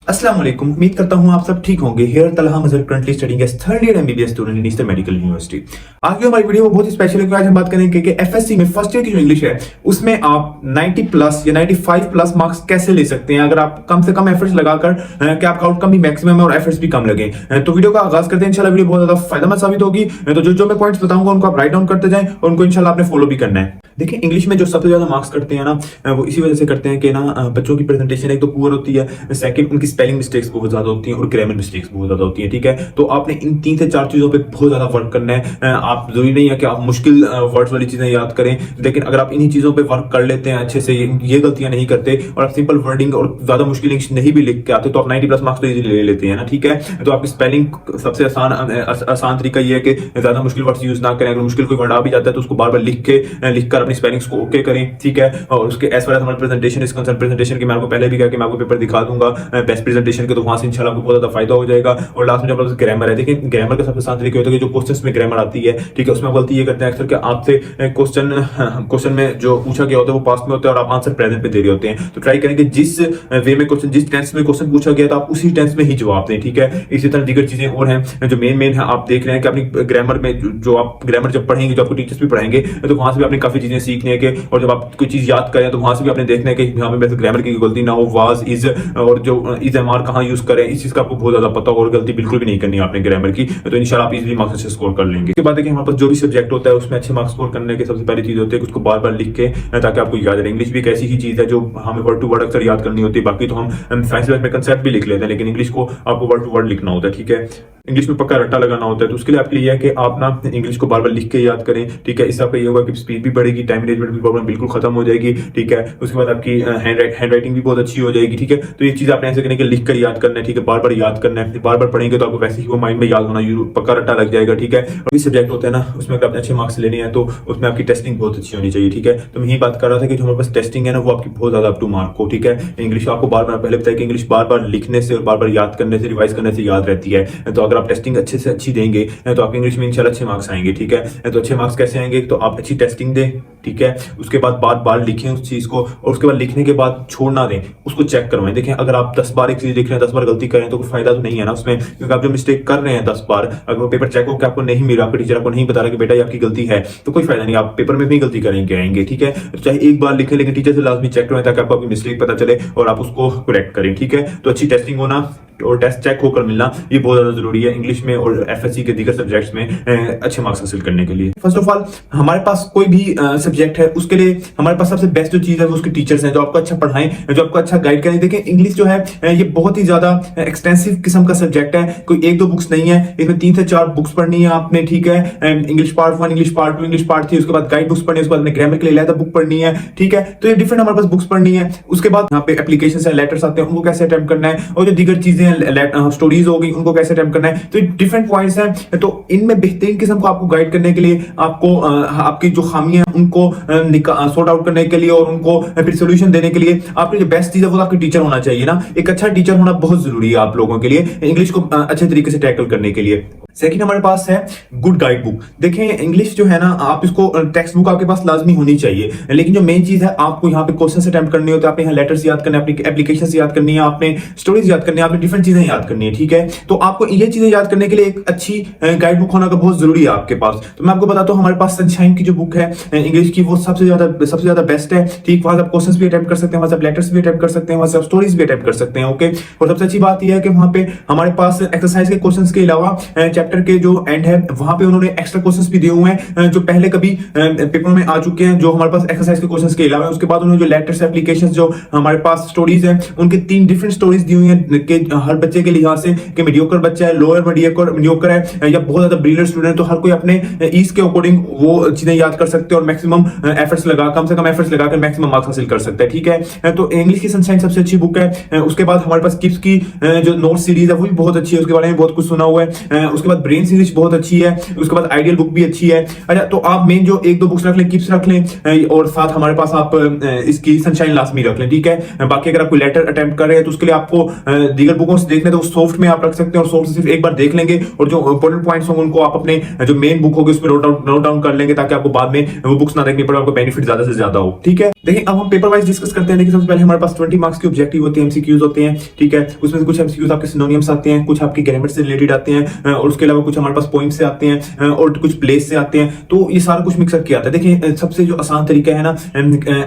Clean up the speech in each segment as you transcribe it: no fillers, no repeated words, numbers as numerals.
अस्सलाम वालेकुम। उम्मीद करता हूं आप सब ठीक होंगे। Here Talha Mazhar currently studying as third year MBBS student in Eastern Medical University. आज की हमारी वीडियो बहुत ही स्पेशल है क्योंकि आज हम बात करेंगे कि एफएससी में फर्स्ट ईयर की जो इंग्लिश है उसमें आप 90 प्लस या 95 प्लस मार्क्स कैसे ले सकते हैं अगर आप कम से कम एफर्ट्स लगाकर कि आपका आउटकम भी मैक्सिमम है और एफर्ट्स भी कम लगे। तो वीडियो का आगाज करते हैं। इंशाल्लाह वीडियो बहुत ज्यादा फायदेमंद साबित होगी। तो जो मैं पॉइंट्स बताऊंगा उनको आप राइट डाउन करते जाएं और उनको इंशाल्लाह आपने फॉलो भी करना है। देखिए, इंग्लिश में जो सबसे ज्यादा मार्क्स करते हैं ना वो इसी वजह से करते हैं कि ना बच्चों की प्रेजेंटेशन एक तो पुअर होती है, सेकंड उनकी स्पेलिंग मिस्टेक्स बहुत ज्यादा होती हैं और ग्रामर मिस्टेक्स बहुत ज्यादा होती हैं। ठीक है, तो आपने इन 3 से 4 चीजों पे बहुत ज्यादा वर्क करना है। आप जरूरी नहीं है कि आप मुश्किल वर्ड्स वाली चीजें याद करें, लेकिन अगर आप इन्हीं चीजों पे वर्क कर लेते हैं अच्छे से, ये गलतियां नहीं करते और आप सिंपल वर्डिंग और ज्यादा मुश्किल इंग्लिश नहीं भी लिख के आते तो आप 90 प्लस मार्क्स तो इजीली ले लेते हैं ना। ठीक है, तो आपकी स्पेलिंग सबसे आसान तरीका ये है कि ज्यादा मुश्किल वर्ड्स यूज ना करें। अगर मुश्किल कोई वर्ड आ भी जाता है तो उसको बार बार लिखकर अपनी स्पेलिंग्स को ओके करें। ठीक है, और उसके एज फार एज हमारा प्रेजेंटेशन इज कंसर्न, प्रेजेंटेशन की मैं आपको पहले भी कहा कि मैं आपको पेपर दिखा दूंगा बेस्ट प्रेजेंटेशन के, तो वहां से इंशाल्लाह आपको बहुत ज्यादा फायदा हो जाएगा। और लास्ट में जब ग्रामर है, देखिए ग्रामर का सबसे आसान तरीका होता है कि जो क्वेश्चंस में ग्रामर आती है, ठीक है, उसमें गलती ये करते हैं अक्सर कि आपसे क्वेश्चन में जो पूछा गया होता है वो पास्ट में होता है और आप आंसर प्रेजेंट पे दे रहे होते हैं। तो ट्राई करें कि जिस वे में क्वेश्चन, जिस टेंस में क्वेश्चन पूछा गया था आप उसी टेंस में ही जवाब दें। ठीक है, इसी तरह दीगर चीजें और हैं जो मेन है। आप देख रहे हैं कि अपनी ग्रामर में जो आप ग्रामर जब पढ़ेंगे, जो आपको टीचर्स भी पढ़ाएंगे, तो वहां से भी आपने काफी चीजें सीखने के, और जब आप कोई चीज याद करें तो वहां से भी आपने देखना है कि यहाँ पे ग्रामर की गलती ना हो, वाज, इज और जो इज एम आर कहाँ यूज करें, इस चीज का आपको बहुत ज्यादा पता हो और गलती बिल्कुल भी नहीं करनी है आपने ग्रामर की। तो इंशाल्लाह आप इजीली मार्क्स अच्छे स्कोर कर लेंगे। इसके बाद देखिए, हमारे पास जो भी सब्जेक्ट होता है उसमें अच्छे मार्क्स स्कोर करने की सबसे पहली चीज होती है कि उसको बार बार लिख के ताकि आपको याद रहे। इंग्लिश भी एक ऐसी ही चीज है जो हमें वर्ड टू वर्ड अक्सर याद करनी होती है। बाकी तो हम साइंस में कंसेप्ट भी लिख लेते हैं, लेकिन इंग्लिश को आपको वर्ड टू वर्ड लिखना होता है। ठीक है, इंग्लिश में पक्का रट्टा लगाना होता है। तो उसके लिए आपके लिए है कि आप ना इंग्लिश को बार बार लिख के याद करें। ठीक है, इससे आपका ये होगा कि स्पीड भी बढ़ेगी, टाइम मैनेजमेंट की प्रॉब्लम बिल्कुल खत्म हो जाएगी। ठीक है, उसके बाद आपकी हैंड राइटिंग भी बहुत अच्छी हो जाएगी। ठीक है, तो ये चीज आपने ऐसे करने के लिख कर याद करना है। ठीक है, बार बार याद करना है, बार बार पढ़ेंगे तो आपको वैसे ही वो माइंड में याद होना पक्का रट्टा लग जाएगा। ठीक है, और भी सब्जेक्ट होते हैं ना उसमें अगर आपने अच्छे मार्क्स लेने हैं तो उसमें आपकी टेस्टिंग बहुत अच्छी होनी चाहिए। ठीक है, तो मैं यही बात कर रहा था कि जो हमारे पास टेस्टिंग है ना वो आपकी बहुत ज्यादा अप टू मार्क हो। ठीक है, इंग्लिश आपको बार बार पहले बताया कि इंग्लिश बार बार लिखने से और बार बार याद करने से, रिवाइज करने से याद रहती है। तो अगर आप टेस्टिंग अच्छे से अच्छी देंगे तो आप इंग्लिश में इंशाल्लाह अच्छे मार्क्स आएंगे। ठीक है, तो अच्छे मार्क्स कैसे आएंगे? तो आप अच्छी टेस्टिंग दें। ठीक है, उसके बाद बार बार लिखें उस चीज को, और उसके बाद लिखने के बाद छोड़ ना दें, उसको चेक करवाएं। देखें, अगर आप 10 बार एक चीज लिख रहे हैं, 10 बार गलती करें तो कोई फायदा तो नहीं है ना उसमें, क्योंकि आप जो मिस्टेक कर रहे हैं 10 बार, अगर वो पेपर चेक हो कि आपको नहीं मिला, आपका टीचर आपको नहीं बता रहा कि बेटा ये आपकी गलती है, तो कोई फायदा नहीं, आप पेपर में भी गलती करेंगे आएंगे। ठीक है, तो चाहे एक बार लिखें लेकिन टीचर से लाजमी चेक करवाएं ताकि आपको आपकी मिस्टेक पता चले और आप उसको करेक्ट करें। ठीक है, तो अच्छी टेस्टिंग होना और टेस्ट चेक होकर मिलना ये बहुत ज्यादा जरूरी है इंग्लिश में और एफएससी के दीगर सब्जेक्ट्स में अच्छे मार्क्स हासिल करने के लिए। फर्स्ट ऑफ ऑल, हमारे पास कोई भी सब्जेक्ट है उसके लिए हमारे पास सबसे बेस्ट जो चीज है वो उसके टीचर्स हैं जो आपको अच्छा पढ़ाएं, जो आपको अच्छा गाइड करें। देखिए, इंग्लिश जो है ये बहुत ही ज्यादा एक्सटेंसिव किस्म का सब्जेक्ट है। कोई 1-2 बुक्स नहीं है, इसमें 3 से 4 बुक्स पढ़नी है आपने। ठीक है, English part 1, English part 2, English part 3, उसके बाद गाइड बुक्स पढ़नी है, उसके बाद ग्रामर के लिए अलग बुक पढ़नी है। ठीक है, तो ये डिफरेंट हमारे पास बुक्स पढ़नी है। उसके बाद यहाँ पे एप्लीकेशंस है, लेटर्स आते हैं, उनको कैसे अटेम्प्ट करना है, और जो दीगर चीजें हैं स्टोरीज हो गई उनको कैसे अटेम्प्ट करना है। तो डिफरेंट पॉइंट्स हैं, तो इनमें बेहतरीन किस्म को आपको गाइड करने के लिए, आपको आपकी जो खामियां हैं उनको सॉर्ट आउट करने के लिए और उनको फिर सोल्यूशन देने के लिए आपकी जो बेस्ट चीज है वो आपका टीचर होना चाहिए ना। एक अच्छा टीचर होना बहुत जरूरी है आप लोगों के लिए इंग्लिश को अच्छे तरीके से टैकल करने के लिए। सेकंड हमारे पास है गुड गाइड बुक। देखें, इंग्लिश जो है ना, आप इसको टेक्स्ट बुक आपके पास लाजमी होनी चाहिए, लेकिन जो मेन चीज है आपको यहाँ पे क्वेश्चन अटेम्प्ट करने होते हैं, आपने यहाँ लेटर्स याद करने, अपनी एप्लीकेशंस याद करनी है, आपने स्टोरीज याद करनी है, आपने डिफरेंट चीजें याद करनी है। ठीक है, तो आपको ये चीजें याद करने के लिए एक अच्छी गाइड बुक होना का बहुत जरूरी है आपके पास। तो मैं आपको बताता हूँ, हमारे पास सनशाइन की जो बुक है इंग्लिश की वो सबसे ज्यादा बेस्ट है। ठीक, वहां से आप क्वेश्चंस भी अटेम्प्ट कर सकते हैं, वहां से आप लेटर्स भी अटेम्प्ट कर सकते हैं, वहां से आप स्टोरीज भी अटेम्प्ट कर सकते हैं। ओके, और सबसे अच्छी बात यह है कि वहां पे हमारे पास एक्सरसाइज के क्वेश्चंस के अलावा चैप्टर के जो एंड है वहां पे उन्होंने एक्स्ट्रा क्वेश्चंस भी दिए हुए हैं जो पहले कभी पेपर में आ चुके हैं, जो हमारे पास एक्सरसाइज के क्वेश्चंस के अलावा। उसके बाद उन्होंने जो लेटर्स, एप्लीकेशंस, जो हमारे पास स्टोरीज हैं, उनके 3 डिफरेंट स्टोरीज दी हुई हैं कि हर बच्चे के लिहाज से कि मीडियोकर बच्चा है, लोअर मीडियोकर है या बहुत ज्यादा ब्रिलियंट स्टूडेंट, तो हर कोई अपने ईज के अकॉर्डिंग वो चीजें याद कर सकते हैं और मैक्सिमम एफर्ट्स लगा, कम से कम एफर्ट्स लगाकर मैक्सिमम मार्क्स हासिल कर सकता है। ठीक है, तो इंग्लिश की सनशाइन सबसे अच्छी बुक है। उसके बाद हमारे पास किप्स की जो नोट सीरीज है वो भी बहुत अच्छी है, उसके बारे में बहुत कुछ सुना हुआ है। उसके बाद बाद ब्रेन्स इंग्लिश बहुत अच्छी है, उसके बाद आइडियल बुक भी अच्छी है। अच्छा, तो आप मेन जो एक दो बुक्स रख लें, किप्स रख लें, और साथ हमारे पास आप इसकी सनशाइन लाजमी रख लें, ठीक है। बाकी अगर आप कोई लेटर अटेम्प्ट कर रहे हैं तो उसके लिए आपको दीगर बुकों से देखने तो सॉफ्ट में आप रख सकते हैं, और सॉफ्ट सिर्फ एक बार देख लेंगे, और जो इंपॉर्टेंट पॉइंट्स होंगे उनको आप अपने जो मेन बुक होगी उसमें नोट डाउन कर लेंगे, ताकि आपको बाद में वो बुक्स ना देखनी पड़े, आपको बेनिफिट ज्यादा से ज्यादा हो, ठीक है। देखिए अब हम पेपर वाइज डिस्कस करते हैं। देखिए सबसे पहले हमारे पास 20 मार्क्स के ऑब्जेक्टिव होते हैं, एमसीक्यूज होते हैं, ठीक है। उसमें से कुछ एमसीक्यूज आपके सिनोनिम्स आते हैं, कुछ आपके ग्रामर से रिलेटेड आते हैं, और उसके अलावा कुछ हमारे पास पॉइंट से आते हैं, और कुछ प्लेस से आते हैं। तो ये सारा कुछ मिक्सअप किया आता है। देखिए सबसे जो आसान तरीका है ना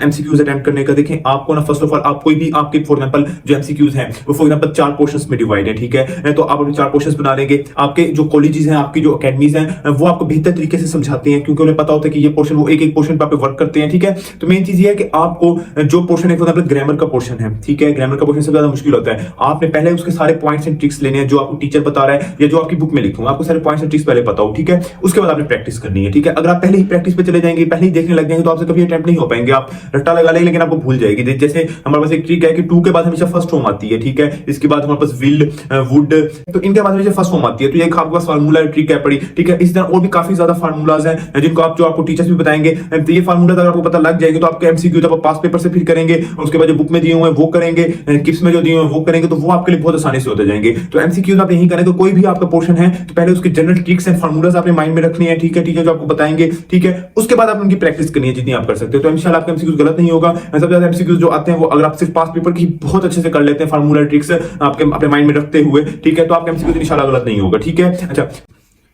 एमसीक्यूज अटेम्प्ट करने का, देखिए आपको ना फर्स्ट ऑफ ऑल आप कोई भी आपके फॉर एग्जांपल जो एमसीक्यूज हैं वो फॉर एग्जांपल 4 पोर्शंस में डिवाइड है, ठीक है। तो आप अपने 4 पोर्शंस बना लेंगे। आपके जो कॉलेजेस हैं, आपकी जो अकेडमीज हैं, वो आपको बेहतर तरीके से समझाते हैं, क्योंकि उन्हें पता होता है कि ये पोर्शन वो एक एक पोर्शन पे वर्क करते हैं, ठीक है। तो मेन चीज ये है कि आपको जो पोर्शन है, फॉर एग्जांपल ग्रामर का पोर्शन है, ठीक है, ग्रामर का पोर्शन सबसे ज्यादा मुश्किल होता है। आपने पहले उसके सारे पॉइंट्स एंड ट्रिक्स लेने हैं जो आपको टीचर बता रहा है या जो आपकी बुक में लिखूंगा, आपको सारे पॉइंट्स एंड ट्रिक्स पहले पता हो, ठीक है। उसके बाद आपने प्रैक्टिस करनी है, ठीक है। अगर आप पहले ही प्रैक्टिस पे चले जाएंगे, पहले ही देखने लग जाएंगे, तो आपसे कभी अटेम्प्ट नहीं हो पाएंगे। आप रट्टा लगा लेंगे लेकिन आपको भूल जाएगी। जैसे हमारे पास एक ट्रिक है कि 2 के बाद हमेशा फर्स्ट फॉर्म आती है, ठीक है। इसके बाद हमारे पास विल, वुड, तो इनके बाद हमेशा फर्स्ट फॉर्म आती है। तो ये आपके पास फार्मूला ट्रिक है पड़ी, ठीक है। इस तरह और भी काफी ज्यादा फार्मूलाज हैं जिनको आपको टीचर्स भी बताएंगे। तो ये फार्मूला अगर आपको पता लग जाएगा तो आपके एमसीक्यू जब आप पास पेपर से फिर करेंगे, और उसके बाद जो बुक में दिए हुए हैं वो करेंगे, किप्स में जो दिए हुए हैं वो करेंगे, तो वो आपके लिए बहुत आसानी से होते जाएंगे। तो एमसीक्यू आप यही करें, तो कोई भी आपका पोर्शन है तो पहले उसके जनरल ट्रिक्स एंड फार्मूलाज आपने माइंड में रखनी है, ठीक है। टीचर जो आपको बताएंगे, ठीक है। उसके बाद आप उनकी प्रैक्टिस करनी है जितनी आप कर सकते हो, तो इंशाल्लाह आपका एमसीक्यू गलत नहीं होगा। सबसे ज्यादा एमसीक्यू जो आते हैं वो अगर आप सिर्फ पास पेपर की बहुत अच्छे से कर लेते हैं, फार्मूला ट्रिक्स आपके अपने माइंड में रखते हुए, ठीक है, तो आपका एमसीक्यू इंशाल्लाह गलत नहीं होगा, ठीक है। अच्छा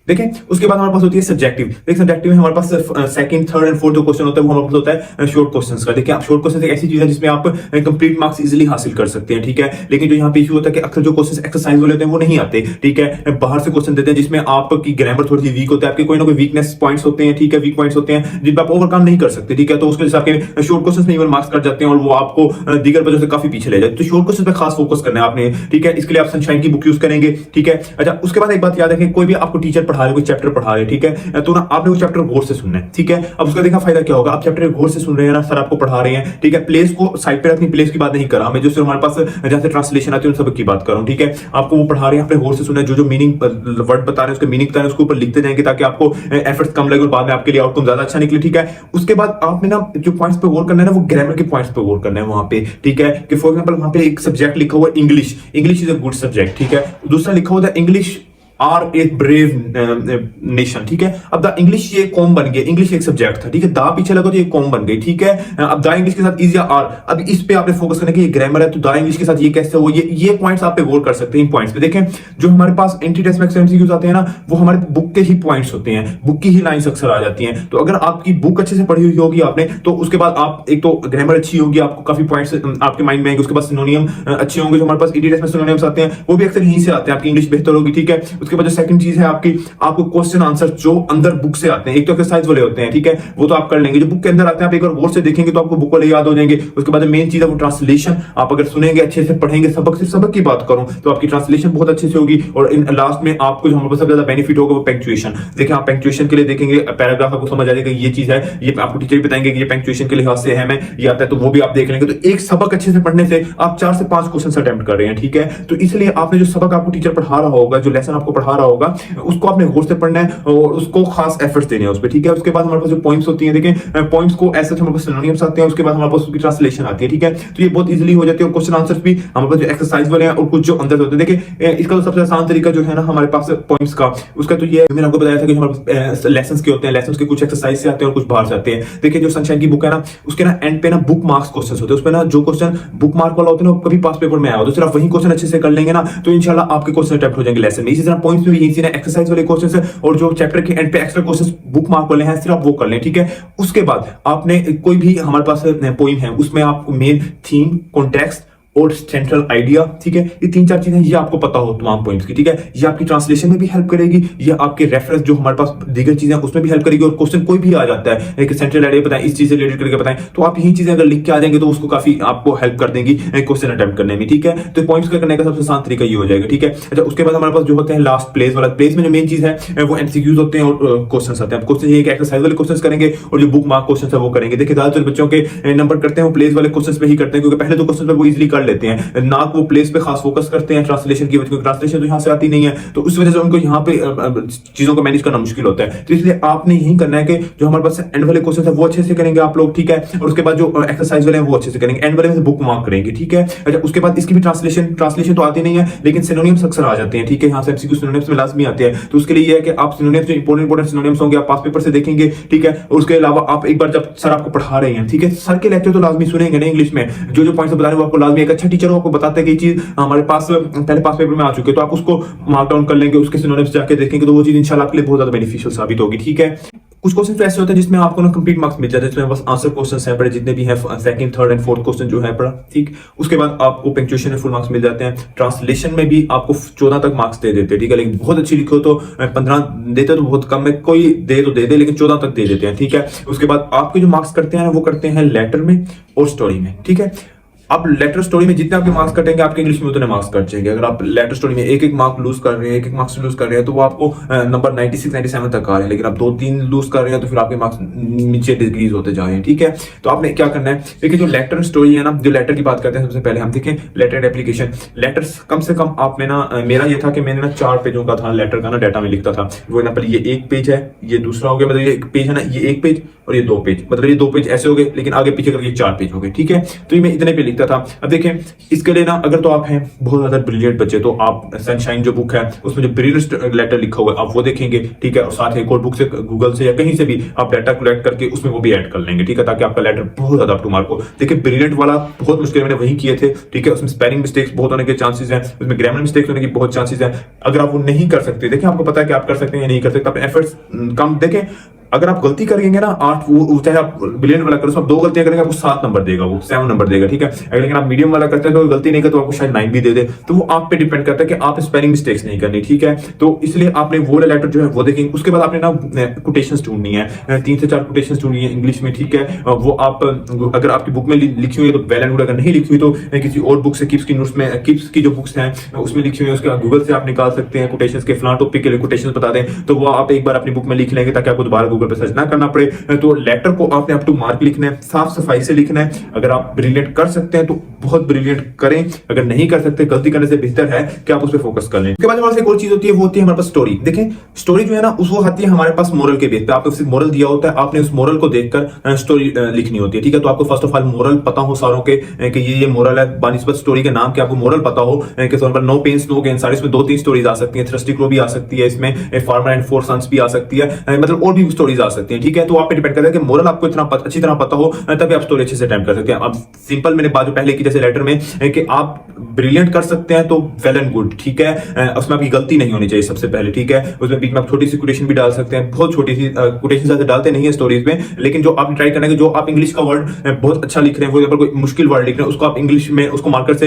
देखें उसके बाद हमारे पास होती है सब्जेक्टिव। देखिए सब्जेक्टिव में हमारे पास सेकंड, थर्ड एंड फोर्थ जो क्वेश्चन होता है वो हमारे पास होता है शॉर्ट क्वेश्चंस का। देखिए आप शॉर्ट क्वेश्चन एक ऐसी चीज है जिसमें आप कंप्लीट मार्क्स इजीली हासिल कर सकते हैं, ठीक है। लेकिन जो यहाँ पे इशू होता है कि अक्सर जो क्वेश्चन एक्सरसाइज वाले होते हैं वो नहीं आते, ठीक है। बाहर से क्वेश्चन देते हैं जिसमें आपकी ग्रामर थोड़ी सी वीक होता है, आपके कोई ना कोई वीकनेस पॉइंट्स होते हैं, ठीक है, वीक पॉइंट्स होते हैं जिन पर आप ओवरकम नहीं कर सकते, ठीक है। तो उसके हिसाब के शॉर्ट क्वेश्चन में मार्क्स कट जाते हैं और वो आपको दीगर वजह से काफी पीछे ले जाते हैं। तो शॉर्ट क्वेश्चन पे खास फोकस करना है आपने, ठीक है। इसके लिए आप सनशाइन की बुक यूज करेंगे, ठीक है। अच्छा उसके बाद एक बात याद रखें, कोई भी आपको टीचर पढ़ा रहे, कोई चैप्टर पढ़ा रहे, ठीक है, तो ना आपने वो चैप्टर गौर से सुनना है, ठीक है। अब उसका देखा फायदा क्या होगा, आप चैप्टर गौर से सुन रहे हैं ना, सर आपको पढ़ा रहे हैं, ठीक है। प्लेस को साइड पे रखनी, प्लेस की बात नहीं कर रहा मैं, जो हमारे पास जहां से ट्रांसलेशन आती है उन सब की बात कर रहा हूं, ठीक है। आपको वो पढ़ा रहे हैं, आपने गौर से सुनना है, जो मीनिंग वर्ड बता रहे हैं उसके मीनिंग बता रहे हैं उसके ऊपर लिखते जाएंगे, ताकि आपको एफर्ट्स कम लगे और बाद में आपके लिए आउटकम ज्यादा अच्छा निकले, ठीक है। उसके बाद आपने ना जो पॉइंट्स पे गौर करना है ना, वो ग्रामर के पॉइंट्स पे गौर करना है वहां पे, ठीक है। कि फॉर एग्जांपल वहां पे एक सब्जेक्ट लिखा हुआ है English, English is a good subject, ठीक है। दूसरा लिखा हुआ है English are a brave nation, ठीक है। अब द इंग्लिश ये कॉम बन गया, इंग्लिश एक सब्जेक्ट था, ठीक है। दा पीछे लगा तो ये कॉम बन गई, ठीक है। अब द इंग्लिश के साथ इज या आर, अब इस पे आपने फोकस करना कि ये ग्रामर है, तो द इंग्लिश के साथ ये कैसे हो, ये पॉइंट्स आप पे गौर कर सकते हैं। इन पॉइंट्स पे देखें जो हमारे पास एंटी टेस्ट में एमसीक्यूज आते हैं ना, वो हमारे बुक के ही पॉइंट्स होते हैं, बुक की ही लाइंस अक्सर आ जाती हैं। तो अगर आपकी बुक अच्छे से पढ़ी हुई होगी आपने, तो उसके बाद आप एक तो ग्रामर अच्छी होगी, आपको काफी पॉइंट्स आपके माइंड में आएंगे। उसके बाद सिनोनियम अच्छे होंगे, जो हमारे पास एंटी टेस्ट में सिनोनिम्स आते हैं वो भी अक्सर यहीं से आते हैं, आपकी इंग्लिश बेहतर होगी, ठीक है। उसके बाद जो सेकंड चीज है आपको क्वेश्चन आंसर जो अंदर बुक से आते हैं, एक तो एक्सरसाइज वाले होते हैं, ठीक है, वो तो आप कर लेंगे। जो बुक के अंदर आते हैं आप एक बार गौर से देखेंगे तो आपको बुक वाले याद हो जाएंगे। उसके बाद मेन चीज है वो ट्रांसलेशन, आप अगर सुनेंगे अच्छे से पढ़ेंगे, सिर्फ सबक की बात करूं तो आपकी ट्रांसलेशन बहुत अच्छे से होगी। और इन लास्ट में आपको जो हमारे पास सबसे ज्यादा बेनिफिट होगा वो पंक्चुएशन। देखिए आप पंक्चुएशन के लिए देखेंगे पैराग्राफ, आपको समझ आ जाएगा ये चीज है, ये आपको टीचर बताएंगे कि ये पंक्चुएशन के लिहाज से है, ये आता है, तो वो भी आप देख लेंगे। तो एक सबक अच्छे से पढ़ने से आप 4 से 5 क्वेश्चन अटेम्प्ट कर रहे हैं, ठीक है। तो इसलिए आपने जो सबक आपको टीचर पढ़ा रहा होगा, जो लेसन आपको पढ़ा रहा होगा, उसको आपने गौर से पढ़ना है और उसको खास एफर्ट्स देने हैं उस पे, ठीक है। उसके बाद हमारे पास जो पॉइंट्स होती हैं, देखें पॉइंट्स को ऐसे हमारे पास सिनोनिम्स आते हैं, उसके बाद हमारे पास उसकी ट्रांसलेशन आती है, ठीक है। तो ये बहुत इजीली हो जाती है। और क्वेश्चन आंसर्स भी हमारे पास जो एक्सरसाइज वाले हैं और कुछ जो अंदर होते हैं, देखिए इसका तो सबसे आसान तरीका जो है ना हमारे पास पॉइंट्स का, उसका तो ये मैंने आपको बताया था कि हमारे पास लेसंस के होते हैं, लेसंस के कुछ एक्सरसाइज से आते हैं और कुछ बाहर से आते हैं। देखिए जो सनशाइन की बुक है ना, उसके ना एंड पे ना बुक मार्क्स क्वेश्चंस होते हैं, उसमें ना जो क्वेश्चन बुक मार्क वाला होता है ना, कभी पास पेपर में आया हो, तो सिर्फ वही क्वेश्चन अच्छे से कर लेंगे ना, तो इंशाल्लाह आपके क्वेश्चन अटेम्प्ट हो जाएंगे लेसन में। इसी तरह पॉइंट्स में भी यही चीज है, एक्सरसाइज वाले क्वेश्चंस है और जो चैप्टर के एंड पे एक्स्ट्रा क्वेश्चंस बुक मार्क वाले हैं सिर्फ वो कर लें, ठीक है। उसके बाद आपने कोई भी हमारे पास पोइम है उसमें आपको मेन थीम, कॉन्टेक्स्ट और सेंट्रल आइडिया, ठीक है, ये 3-4 चीजें ये आपको पता हो तमाम पॉइंट्स की, ठीक है। ये आपकी ट्रांसलेशन में भी हेल्प करेगी, ये आपके रेफरेंस जो हमारे पास दीगर चीजें उसमें भी हेल्प करेगी। और क्वेश्चन कोई भी आ जाता है एक सेंट्रल आइडिया बताएं, इस चीज से रिलेटेड करके बताएं, तो आप यही चीजें अगर लिख के आ जाएंगे तो उसको काफी आपको हेल्प कर देंगी क्वेश्चन अटेम्प्ट करने में, ठीक है। तो पॉइंट्स करने का सबसे आसान तरीका ये हो जाएगा, ठीक है। अच्छा उसके बाद हमारे पास जो होते हैं लास्ट प्लेस वाला, प्लेस में जो मेन चीज है वो एमसीक्यूज होते हैं और क्वेश्चन आते हैं। क्वेश्चन ये एक्सरसाइज वाले क्वेश्चन करेंगे और जो बुक मार्क क्वेश्चन है वो करेंगे। देखिए ज्यादातर बच्चों के नंबर करते हैं वो प्लेस वाले क्वेश्चन पे ही करते हैं, क्योंकि पहले तो क्वेश्चन वो इजीली कर लेते हैं, ना वो प्लेस पे खास फोकस करते हैं ट्रांसलेशन की वजह, ट्रांसलेशन तो यहाँ से आती नहीं है, तो उस वजह से उनको यहाँ पे चीजों को मैनेज करना मुश्किल होता है। तो इसलिए आपने यही करना है कि जो हमारे पास एंड वाले क्वेश्चन है वो अच्छे से करेंगे आप लोग, ठीक है, और उसके बाद जो एक्सरसाइज वाले हैं वो अच्छे से करेंगे, एंड वाले में बुक मार्क करेंगे, ठीक है। अच्छा, उसके बाद इसकी भी ट्रांसलेशन तो आती नहीं है, लेकिन सिनोनिम्स अक्सर आ जाते हैं, ठीक है, यहाँ से एमसीक्यू सिनोनिम्स में लाजमी आते हैं, तो उसके लिए ये है कि आप सिनोनिम्स जो इंपॉर्टेंट सिनोनिम्स होंगे आप पास पेपर से देखेंगे, ठीक है। और उसके अलावा आप एक बार जब सर आपको पढ़ा रहे हैं, ठीक है, सर के लेक्चर तो लाजमी सुनेंगे ना इंग्लिश में, जो पॉइंट्स बता रहे हैं वो आपको लाजमी, एक अच्छा टीचर आपको बताता है कि ये चीज हमारे पास पहले पास पेपर में आ चुकी है, तो आप उसको मार्क डाउन कर लेंगे, उसके सिनोनिम्स जाके देखेंगे, तो वो चीज इंशाल्लाह आपके लिए बहुत ज्यादा बेनिफिशियल साबित होगी, ठीक है। कुछ क्वेश्चन तो ऐसे होते हैं जिसमें आपको ना कंप्लीट मार्क्स मिल जाते हैं, जिसमें बस आंसर क्वेश्चन है पड़े जितने भी हैं, second, third and fourth question जो है पड़ा, ठीक। उसके बाद आपको पंक्चुएशन में फुल मार्क्स मिल जाते हैं, ट्रांसलेशन में भी आपको 14 तक मार्क्स दे देते हैं, ठीक है, लेकिन बहुत अच्छी लिखो तो 15 देते तो बहुत कम है, कोई दे तो दे दे, लेकिन 14 तक दे देते हैं, ठीक है। उसके बाद आपके जो मार्क्स करते हैं वो करते हैं लेटर में और स्टोरी में, ठीक है। आप लेटर स्टोरी में जितने आपके मार्क्स कटेंगे आपके इंग्लिश में उतने मार्क्स कट जाएंगे। अगर आप लेटर स्टोरी में एक मार्क लूज कर रहे हैं, एक मार्क्स लूज कर रहे हैं, तो वो आपको नंबर 96 97 तक आ रहे हैं, लेकिन आप 2-3 लूज कर रहे हैं तो फिर आपके मार्क्स नीचे डिक्रीज होते जा रहे हैं, ठीक है। तो आपने क्या करना है, देखिए जो लेटर स्टोरी है ना, जो लेटर की बात करते हैं सबसे पहले हम देखें लेटर एप्लीकेशन। लेटर्स कम से कम आपने ना, मेरा ये था कि मैंने ना 4 पेजों का था लेटर का ना डाटा में लिखता था। वो एग्जाम्पल ये 1 पेज है, ये दूसरा हो गया, मतलब ये 1 पेज है ना, ये 1 पेज और ये 2 पेज, मतलब ये 2 पेज ऐसे हो गए, लेकिन आगे पीछे करके 4 पेज हो गए, ठीक है। तो ये मैं इतने पे लिखता था। अब देखें इसके लिए ना, अगर तो आप हैं बहुत ज्यादा ब्रिलियंट बच्चे तो आप सनशाइन जो बुक है उसमें जो ब्रिलियंट लेटर लिखा हुआ है आप वो देखेंगे, ठीक है, और साथ ही एक और बुक से गूगल से या कहीं से भी आप डाटा कलेक्ट करके उसमें वो भी ऐड कर लेंगे, ठीक है, ताकि आपका लेटर बहुत ज्यादा अप टू मार्क हो। देखिए ब्रिलियंट वाला बहुत मुश्किल मैंने वही किए थे, ठीक है, उसमें स्पेलिंग मिस्टेक्स बहुत होने के चांसेस हैं, उसमें ग्रामर मिस्टेक्स होने की बहुत चांसेस हैं। अगर आप वो नहीं कर सकते, देखिए आपको पता है कि आप कर सकते हैं या नहीं कर सकते, अपने एफर्ट्स कम देखें। अगर आप गलती करेंगे ना 8, वो चाहे आप ब्रिलियंट वाला करो, आप 2 गलतियां करेंगे आपको 7 नंबर देगा, वो 7 नंबर देगा, ठीक है। अगर लेकिन आप मीडियम वाला करते हैं तो गलती नहीं करते तो आपको शायद 9 भी दे दे, तो वो आप पे डिपेंड करता है कि आप स्पेलिंग मिस्टेक्स नहीं करनी, ठीक है। तो इसलिए आपने वो लेटर जो है वो देखेंगे। उसके बाद आपने ना कोटेशंस ढूंढनी है, 3 से 4 कोटेशंस ढूंढनी है इंग्लिश में, ठीक है। वो आप अगर आपकी बुक में लिखी हुई है तो वेल एंड गुड, अगर नहीं लिखी हुई तो किसी और बुक से किप्स की नोट्स में, किप्स की जो बुक्स हैं उसमें लिखी हुई है, उसके गूगल से आप निकाल सकते हैं कोटेशंस के, फलां टॉपिक के लिए कोटेशंस बता दें, तो वो आप एक बार अपनी बुक में लिख लेंगे ताकि आपको दोबारा गूगल पे सर्च ना करना। तो लेटर को आपने अप टू मार्क लिखना है, साफ सफाई से लिखना है। अगर आप ब्रिलियंट कर सकते हैं तो बहुत ब्रिलियंट करें, अगर नहीं कर सकते गलती करने से बेहतर है कि आप उस पर फोकस कर लें। उसके बाद हमारे पास एक और चीज होती है, वो होती है हमारे पास स्टोरी। देखें स्टोरी जो है ना उसको आती है हमारे पास मोरल के बेस पे, आपको सिर्फ मोरल दिया होता है, आपने उस मोरल को देखकर स्टोरी लिखनी होती है, ठीक है। तो आपको फर्स्ट ऑफ ऑल मोरल पता हो सारों के कि ये मोरल है, बानिस्बत स्टोरी के नाम के आपको मोरल पता हो कि नो पेन्स नो गेन, सारे इसमें 2-3 स्टोरीज आ सकती है, थ्रस्टी क्रो भी आ सकती है, इसमें फार्मर एंड 4 सन्स भी आ सकती है, मतलब और भी स्टोरीज आ सकती है, ठीक है। तो आप पे डिपेंड करता है कि मोरल आपको इतना अच्छी तरह पता हो तभी आप स्टोरी अच्छे से अटेम्प्ट कर सकते हैं। अब सिंपल मैंने बात जो पहले की जैसे लेटर में कि आप ब्रिलियंट कर सकते हैं तो वेल एंड गुड, ठीक है, उसमें आपकी गलती नहीं होनी चाहिए सबसे पहले, ठीक है। उसमें बीच में आप छोटी सी कोटेशन भी डाल सकते हैं, बहुत छोटी सी कोटेशन ज्यादा डालते नहीं है स्टोरीज में, लेकिन जो आप ट्राई करना है जो आप इंग्लिश का वर्ड बहुत अच्छा लिख रहे हैं, वो कोई मुश्किल वर्ड लिख रहे हैं उसको आप इंग्लिश में उसको मार्कर से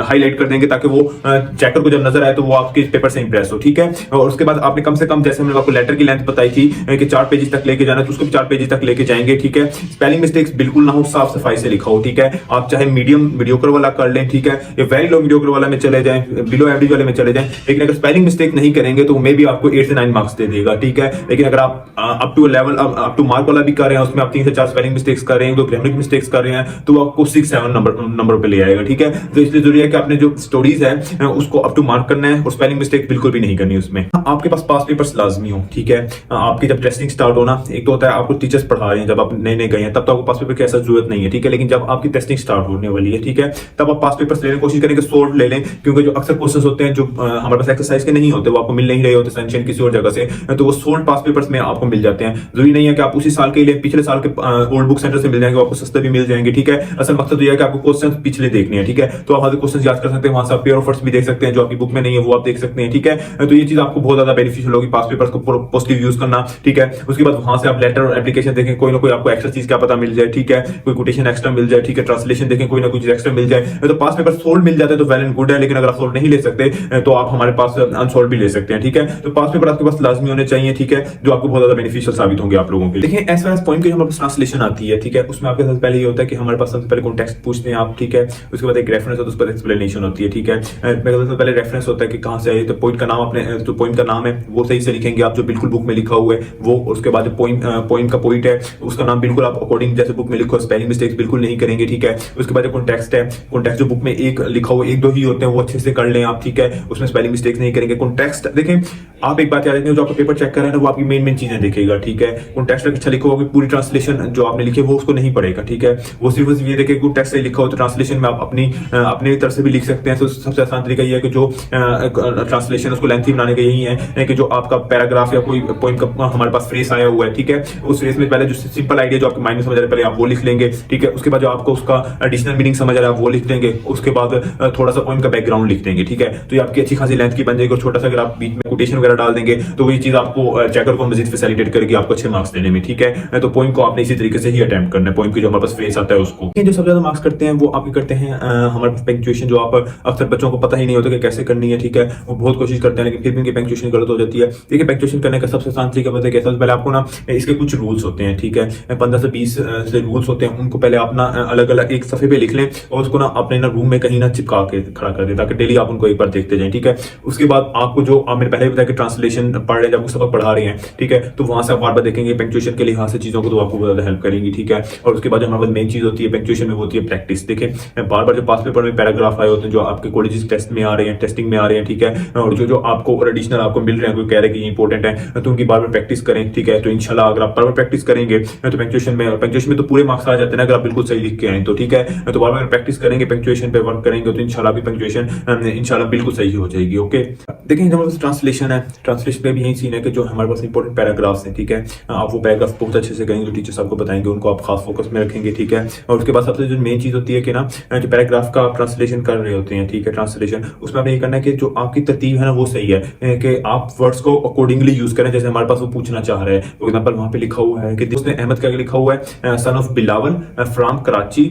हाईलाइट कर देंगे ताकि वो चेकर को जब नजर आए तो वो आपके पेपर से इंप्रेस हो, ठीक है। और उसके बाद आपने कम से कम, जैसे हमने आपको लेटर की लेंथ बताई थी कि 4 पेजेस तक लेके जाना, तो उसको 4 पेजेस तक लेके जाएंगे, ठीक है। स्पेलिंग मिस्टेक्स बिल्कुल ना हो, साफ सफाई से लिखा हो, ठीक है। आप चाहे मीडियम मीडियोकर वाला कर लें, ठीक है, या वेरी लो मीडियोकर वाला में चले जाएं, बिलो एवरेज वाले में चले जाएं, लेकिन अगर स्पेलिंग मिस्टेक नहीं करेंगे तो मे भी आपको 8 से 9 मार्क्स दे देगा, ठीक है। लेकिन अगर आप up to level up to mark वाला भी कर रहे हैं, उसमें आप 3 से 4 स्पेलिंग मिस्टेक्स कर रहे हैं, 2 ग्रामर मिस्टेक्स कर रहे हैं, तो आपको 6-7 नंबर पे ले आएगा, ठीक है। तो इसलिए जरूरी है कि आपने जो स्टोरीज है उसको अप टू मार्क करना है और स्पेलिंग मिस्टेक बिल्कुल भी नहीं करनी उसमें। आपके पास पास पेपर्स लाजमी हो, ठीक है। आपकी जब टेस्टिंग स्टार्ट होना, एक तो होता है आपको टीचर्स पढ़ा रहे हैं, जब आप नए गए हैं तब तो आपको पास पेपर की ऐसा जरूरत नहीं है, ठीक है। लेकिन जब आपकी टेस्टिंग स्टार्ट होने वाली है, ठीक है, तब आप पास पेपर्स लेने की कोशिश करेंगे, सोल्व ले लें, क्योंकि जो अक्सर क्वेश्चंस होते हैं जो हमारे पास एक्सरसाइज के नहीं होते, वो आपको मिल नहीं रहे होते सनशाइन किसी और जगह से, तो वो सोल्ड पास पेपर्स में आपको मिल जाते हैं। जरूरी नहीं है कि आप उसी साल के लिए पिछले साल के ओल्ड बुक सेंटर से मिल जाएंगे, आपको सस्ते भी मिल जाएंगे, ठीक है। असल मकसद तो यह है कि आपको क्वेश्चन पिछले देखने हैं, ठीक है। तो आप क्वेश्चन याद कर सकते हैं, वहां से आप पेयर ऑफर्स भी देख सकते हैं, जो आपकी बुक में नहीं है वो आप देख सकते हैं, ठीक है। तो ये चीज आपको बहुत ज्यादा बेनिफिशियल होगी पास पेपर्स को पॉजिटिव यूज करना, ठीक है। उसके बाद वहां से आप लेटर और एप्लीकेशन देखें, कोई ना कोई आपको एक्स्ट्रा चीज क्या पता मिल जाए, ठीक है, कोई कोटेशन एक्स्ट्रा मिल जाए, ठीक है, ट्रांसलेशन देखें कोई ना कुछ एक्स्ट्रा मिल जाए, तो पास पेपर सोल्ड मिल जाते हैं तो वेल एंड गुड है। लेकिन अगर आप सोल्ड नहीं ले सकते तो आप हमारे पास अनसोल्ड भी ले सकते हैं, ठीक है। तो पास पेपर आपके पास लाजमी होने चाहिए, ठीक है, जो आपको बहुत ज्यादा बेनिफिशियल साबित होंगे आप लोगों के लिए। देखिए एज फार एज पॉइंट की हमारे पास ट्रांसलेशन आती है, ठीक है, उसमें आपके सबसे पहले ये होता है कि हमारे पास सबसे पहले कॉन्टेक्स्ट पूछते हैं आप, ठीक है। उसके बाद एक रेफरेंस होता है, उस पर एक्सप्लेनेशन होती है, ठीक है। सबसे पहले रेफरेंस होता है कि कहां से आए, तो पॉइंट का नाम, अपने जो पॉइंट का नाम है वो सही से लिखेंगे आप, जो बिल्कुल बुक में लिखा हुआ है, वो, उसके बाद पोइम का पॉइंट है उसका नाम बिल्कुल आप अकॉर्डिंग जैसे बुक में लिखो, स्पेलिंग मिस्टेक्स बिल्कुल नहीं करेंगे, ठीक है। उसके बाद कॉन्टेक्स्ट है, कॉन्टेक्स्ट जो बुक में एक लिखा हुआ एक दो ही होते हैं वो अच्छे से कर लें आप, ठीक है, उसमें स्पेलिंग मिस्टेक्स नहीं करेंगे। कॉन्टेक्स्ट देखें, आप एक बात याद रखें, जो आपका पेपर चेक कर रहा है ना वो आपकी मेन चीजें देखेगा, ठीक है। कॉन्टेक्स्ट अच्छा लिखा होगा, पूरी ट्रांसलेशन जो आपने लिखी है वो उसको नहीं पढ़ेगा, ठीक है। वो सिर्फ ये देखे टेक्स्ट से लिखा हो तो ट्रांसलेशन में आप अपनी तरफ से भी लिख सकते हैं। तो सबसे आसान तरीका ये है कि जो ट्रांसलेशन उसको लेंथी बनाने का यही है कि जो आपका पैराग्राफ या कोई पोइम का हमारे पास फ्रेज आया हुआ है, ठीक है, उस फ्रेज में पहले जो सिंपल आइडिया जो आपके माइंड में समझ आ रहा है पहले आप वो लिख लेंगे, ठीक है। उसके बाद जो आपको उसका एडिशनल मीनिंग समझ आ रहा है वो लिख देंगे, उसके बाद थोड़ा सा पोइम का बैकग्राउंड लिख देंगे, ठीक है। तो ये आपकी अच्छी खासी लेंथ की बन जाएगी। और छोटा सा अगर आप बीच में कोटेशन वगैरह डाल देंगे तो ये चीज आपको चेकर को मजीद फैसिलिटेट करेगी आपको अच्छे मार्क्स देने में, ठीक है। तो पोइम को आपने इसी तरीके से ही अटेम्प्ट करना है, पोइम की जो हमारे पास फ्रेज आता है उसको। जो सबसे ज्यादा मार्क्स करते हैं वो आपके करते हैं हमारे पास पंक्चुएशन, जो आप अक्सर बच्चों को पता ही नहीं होता कि कैसे करनी है, ठीक है। वो बहुत कोशिश करते हैं लेकिन फिर भी उनकी पंक्चुएशन गलत हो जाती है। देखिए पंक्चुएशन करने का सबसे आसान तरीका पता है कैसा, पहले आपको ना इसके कुछ रूल्स होते हैं, ठीक है, 15 से 20 से रूल्स होते हैं, उनको पहले आप ना अलग अलग एक सफे पे लिख लें और उसको ना अपने ना रूम में कहीं ना चिपका के खड़ा कर दें ताकि डेली आप उनको एक बार देखते जाएं, ठीक है। उसके बाद आपको जो मैंने पहले बताया कि ट्रांसलेशन पढ़ रहे हैं, जब सबक पढ़ा रहे हैं, ठीक है, तो वहां से आप बार बार देखेंगे पंक्चुएशन के लिहाज से चीजों को, तो आपको बहुत ज्यादा हेल्प करेंगी, ठीक है। और उसके बाद जो हमारे पास मेन चीज होती है पंक्चुएशन में वो होती है प्रैक्टिस। देखें बार बार जो पास पेपर में पैराग्राफ आए होते हैं जो आपके कॉलेज टेस्ट में आ रहे हैं, टेस्टिंग में आ रहे हैं, ठीक है, और जो आपको एडिशनल आपको मिल रहे हैं, कोई कह रहे हैं कि ये इंपॉर्टेंट है, तो उनकी बार बार प्रैक्टिस करें, ठीक है। तो इंशाल्लाह अगर आप बार बार प्रैक्टिस करेंगे तो पंक्चुएशन में तो पूरे मार्क्स आ जाते हैं ना अगर आप बिल्कुल सही लिख के आए तो, ठीक है। तो बार बार प्रैक्टिस करेंगे, पंक्चुएशन पे वर्क करेंगे तो इंशाल्लाह भी पंक्चुएशन इंशाल्लाह बिल्कुल सही हो जाएगी, ओके। देखिए हमारे पास ट्रांसलेशन है, ट्रांसलेशन पे भी यही सीन है कि जो हमारे पास इंपॉर्टेंट पैराग्राफ्स हैं, ठीक है, आप वो पैराग्राफ बहुत अच्छे से करेंगे, जो टीचर्स आपको बताएंगे उनको आप खास फोकस में रखेंगे, ठीक है। और उसके बाद सबसे जो मेन चीज होती है कि ना जो पैराग्राफ का आप ट्रांसलेशन कर रहे होते हैं, ठीक है, ट्रांसलेशन उसमें आपने ये करना है कि जो आपकी तरतीब है ना वो सही है, कि आप वर्ड्स को अकॉर्डिंगली यूज करें जैसे हमारे पास वो पूछना चाह रहे हैं। फॉर एग्जांपल वहां पे लिखा हुआ है कि उसने अहमद का लिखा हुआ है son of Bilawal from Karachi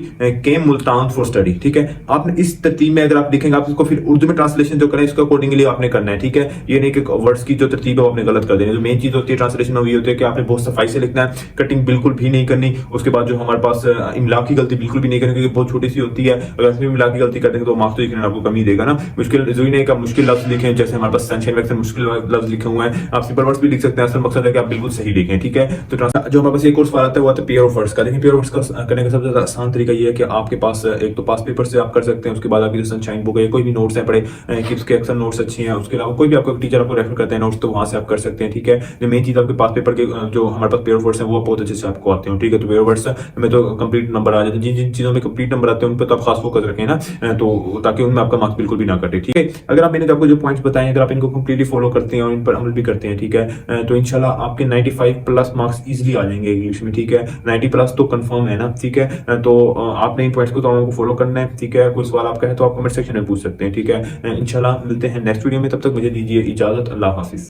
came Multan for study, ठीक है। आपने इस तरतीब में अगर आप लिखेंगे, आप इसको फिर उर्दू में ट्रांसलेशन जो करें इसको अकॉर्डिंगली आपने करना है, ठीक है। ये नहीं कि वर्ड्स की जो तरतीब है वो आपने गलत कर देनी। जो मेन चीज होती है ट्रांसलेशन में वो ये होती है कि आपने बहुत सफाई से लिखना है, कटिंग बिल्कुल भी नहीं करनी। उसके बाद जो हमारे पास इमला की गलती बिल्कुल भी नहीं करनी क्योंकि बहुत छोटी सी होती है, अगर इसमें इमला की गलती कर देंगे तो मार्क्स तो यकीनन आपको कम ही देगा ना। मुश्किल नहीं का मुश्किल लफ्ज लिखें, जैसे हमारे पास सनशाइन वैक्स मुश्किल लफ्ज लिखे हुए हैं, आप सिंपल वर्ड्स भी लिख सकते हैं, असल मकसद है कि आप बिल्कुल सही लिखें, ठीक है। तो जो हमारे पास एक कोर्स आता है वो आता है पेयर ऑफ वर्ड्स का। देखिए पेयर ऑफ वर्ड्स का करने का सबसे ज्यादा आसान तरीका ये है कि आपके पास एक तो पास पेपर से आप कर सकते हैं, उसके बाद आपकी जो सनशाइन बुक है, कोई भी नोट्स है पढ़े कि उसके अक्सर नोट्स अच्छी हैं, उसके अलावा कोई भी आपको टीचर आपको रेफर करते हैं नोट्स तो वहां से आप कर सकते हैं, ठीक है। जो मेन चीज आपके पास पेपर के जो हमारे पास पेयर ऑफ वर्ड्स है वो बहुत अच्छे से आपको आते हैं, ठीक है। तो पेयर ऑफ वर्ड्स में तो कंप्लीट नंबर आ जाते हैं, जिन जिन चीजों में कंप्लीट नंबर आते हैं उन पर तो आप खास फोकस रखें ना, तो ताकि उनमें आपका मार्क्स बिल्कुल भी ना कटे, ठीक है। अगर आप मैंने आपको जो पॉइंट्स बताए अगर आप इनको कंप्लीटली फॉलो करते हैं और इन पर अमल भी करते हैं, ठीक है, तो इंशाल्लाह आपके 95 प्लस मार्क्स इजीली आ जाएंगे इंग्लिश में, ठीक है। 90 प्लस तो कंफर्म है ना, ठीक है। तो आपने इन पॉइंट्स को तो आपको फॉलो करना है, ठीक है। कोई सवाल आपका है तो आप कमेंट सेक्शन में पूछ सकते हैं, ठीक है। इंशाल्लाह मिलते हैं नेक्स्ट वीडियो में, तब तक मुझे दीजिए इजाजत, अल्लाह हाफिज।